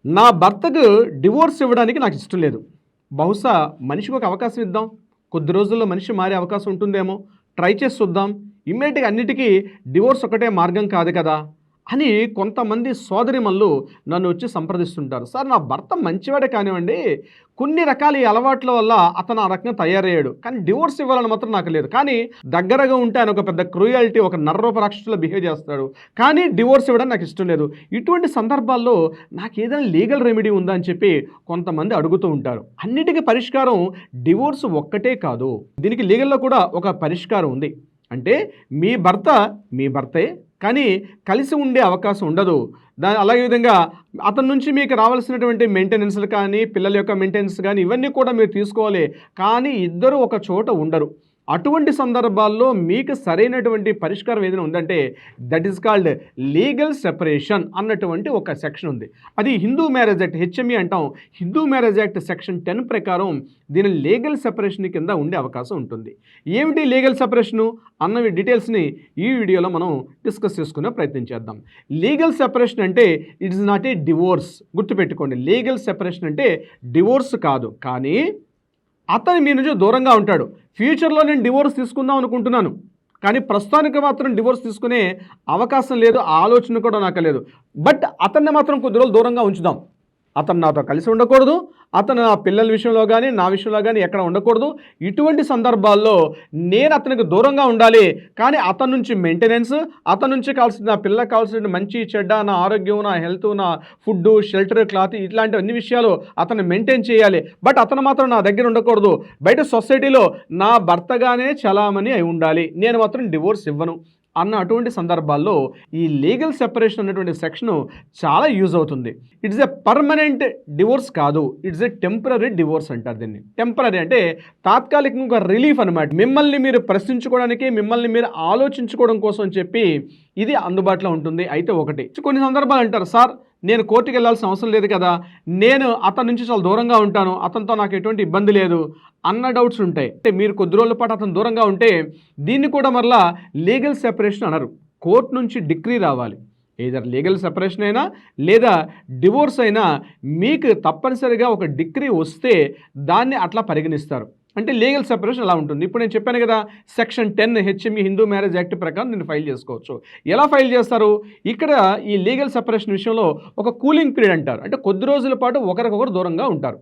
నా భర్తకు డివోర్స్ ఇవ్వడానికి నాకు ఇష్టం లేదు. బహుశా మనిషికి ఒక అవకాశం ఇద్దాం. కొద్ది రోజుల్లో మనిషి మారే అవకాశం ఉంటుందేమో. ట్రై చేసి చూద్దాం. ఇమ్మీడియేట్‌గా అన్నిటికీ డివోర్స్ ఒకటే మార్గం కాదు కదా! అని కొంతమంది సోదరీమణులు నన్ను వచ్చి సంప్రదిస్తుంటారు. సార్ నా భర్త మంచివాడే కానివ్వండి, కొన్ని రకాల ఈ అలవాట్ల వల్ల అతను ఆ రకంగా తయారయ్యాడు. కానీ డివోర్స్ ఇవ్వాలని మాత్రం నాకు లేదు. కానీ దగ్గరగా ఉంటే ఆయన ఒక పెద్ద క్రూయల్టీ, ఒక నరరూప రాక్షసులా బిహేవ్ చేస్తాడు. కానీ డివోర్స్ ఇవ్వడం నాకు ఇష్టం లేదు. ఇటువంటి సందర్భాల్లో నాకేదైనా లీగల్ రెమెడీ ఉందా అని చెప్పి కొంతమంది అడుగుతూ ఉంటారు. అన్నిటికి పరిష్కారం డివోర్స్ ఒక్కటే కాదు. దీనికి లీగల్‌లో కూడా ఒక పరిష్కారం ఉంది. అంటే మీ భర్తే కానీ కలిసి ఉండే అవకాశం ఉండదు. అలాగే విధంగా అతని నుంచి మీకు రావాల్సినటువంటి మెయింటెనెన్స్‌లు కానీ, పిల్లల యొక్క మెయింటెనెన్స్ కానీ ఇవన్నీ కూడా మీరు తీసుకోవాలి. కానీ ఇద్దరు ఒక చోట ఉండరు. అటువంటి సందర్భాల్లో మీకు సరైనటువంటి పరిష్కారం ఏదైనా ఉందంటే that is called legal separation అన్నటువంటి ఒక సెక్షన్ ఉంది. అది హిందూ మ్యారేజ్ యాక్ట్ హెచ్ఎంఈ అంటాం. హిందూ మ్యారేజ్ యాక్ట్ సెక్షన్ 10 ప్రకారం దీని లీగల్ సెపరేషన్ కింద ఉండే అవకాశం ఉంటుంది. ఏమిటి లీగల్ సెపరేషను అన్నవి డీటెయిల్స్ని ఈ వీడియోలో మనం డిస్కస్ చేసుకునే ప్రయత్నం చేద్దాం. లీగల్ సెపరేషన్ అంటే it is not a divorce. గుర్తుపెట్టుకోండి, లీగల్ సెపరేషన్ అంటే డివోర్స్ కాదు. కానీ అతను మీ నుంచి దూరంగా ఉంటాడు. ఫ్యూచర్లో నేను డివోర్స్ తీసుకుందాం అనుకుంటున్నాను, కానీ ప్రస్తుతానికి మాత్రం డివోర్స్ తీసుకునే అవకాశం లేదు, ఆలోచన కూడా నాకు లేదు. బట్ అతన్ని మాత్రం కొద్ది రోజులు దూరంగా ఉంచుదాం. అతను నాతో కలిసి ఉండకూడదు, అతను నా పిల్లల విషయంలో కానీ నా విషయంలో కానీ ఎక్కడ ఉండకూడదు. ఇటువంటి సందర్భాల్లో నేను అతనికి దూరంగా ఉండాలి. కానీ అతని నుంచి మెయింటెనెన్స్, అతని నుంచి కావాల్సిన నా పిల్లలకు కావాల్సిన మంచి చెడ్డ, నా ఆరోగ్యం, నా హెల్త్, నా ఫుడ్, షెల్టర్, క్లాత్ ఇట్లాంటి అన్ని విషయాలు అతను మెయింటైన్ చేయాలి. బట్ అతను మాత్రం నా దగ్గర ఉండకూడదు. బయట సొసైటీలో నా భర్తగానే చలామణి అయి ఉండాలి. నేను మాత్రం డివోర్స్ ఇవ్వను అన్న అటువంటి సందర్భాల్లో ఈ లీగల్ సెపరేషన్ అన్నటువంటి సెక్షను చాలా యూజ్ అవుతుంది. ఇట్స్ ఎ పర్మనెంట్ డివోర్స్ కాదు, ఇట్స్ ఎ టెంపరరీ డివోర్స్ అంటారు దీన్ని. టెంపరరీ అంటే తాత్కాలికంగా ఒక రిలీఫ్ అనమాట. మిమ్మల్ని మీరు ప్రశ్నించుకోవడానికి, మిమ్మల్ని మీరు ఆలోచించుకోవడం కోసం చెప్పి ఇది అందుబాటులో ఉంటుంది. అయితే ఒకటి కొన్ని సందర్భాలు అంటారు, సార్ నేను కోర్టుకి వెళ్ళాల్సిన అవసరం లేదు కదా, నేను అతని నుంచి చాలా దూరంగా ఉంటాను, అతనితో నాకు ఎటువంటి ఇబ్బంది లేదు అన్న డౌట్స్ ఉంటాయి. అంటే మీరు కొద్ది రోజుల పాటు అతను దూరంగా ఉంటే దీన్ని కూడా మరలా లీగల్ సెపరేషన్ అనరు. కోర్టు నుంచి డిక్రీ రావాలి. ఏదర్ లీగల్ సెపరేషన్ అయినా లేదా డివోర్స్ అయినా మీకు తప్పనిసరిగా ఒక డిక్రీ వస్తే దాన్ని అట్లా పరిగణిస్తారు. అంటే లీగల్ సెపరేషన్ అలా ఉంటుంది. ఇప్పుడు నేను చెప్పాను కదా, section 10 HME Hindu marriage act ప్రకారం నేను ఫైల్ చేసుకోవచ్చు. ఎలా ఫైల్ చేస్తారు? ఇక్కడ ఈ లీగల్ సెపరేషన్ విషయంలో ఒక కూలింగ్ పీరియడ్ అంటారు. అంటే కొద్ది రోజుల పాటు ఒకరికొకరు దూరంగా ఉంటారు.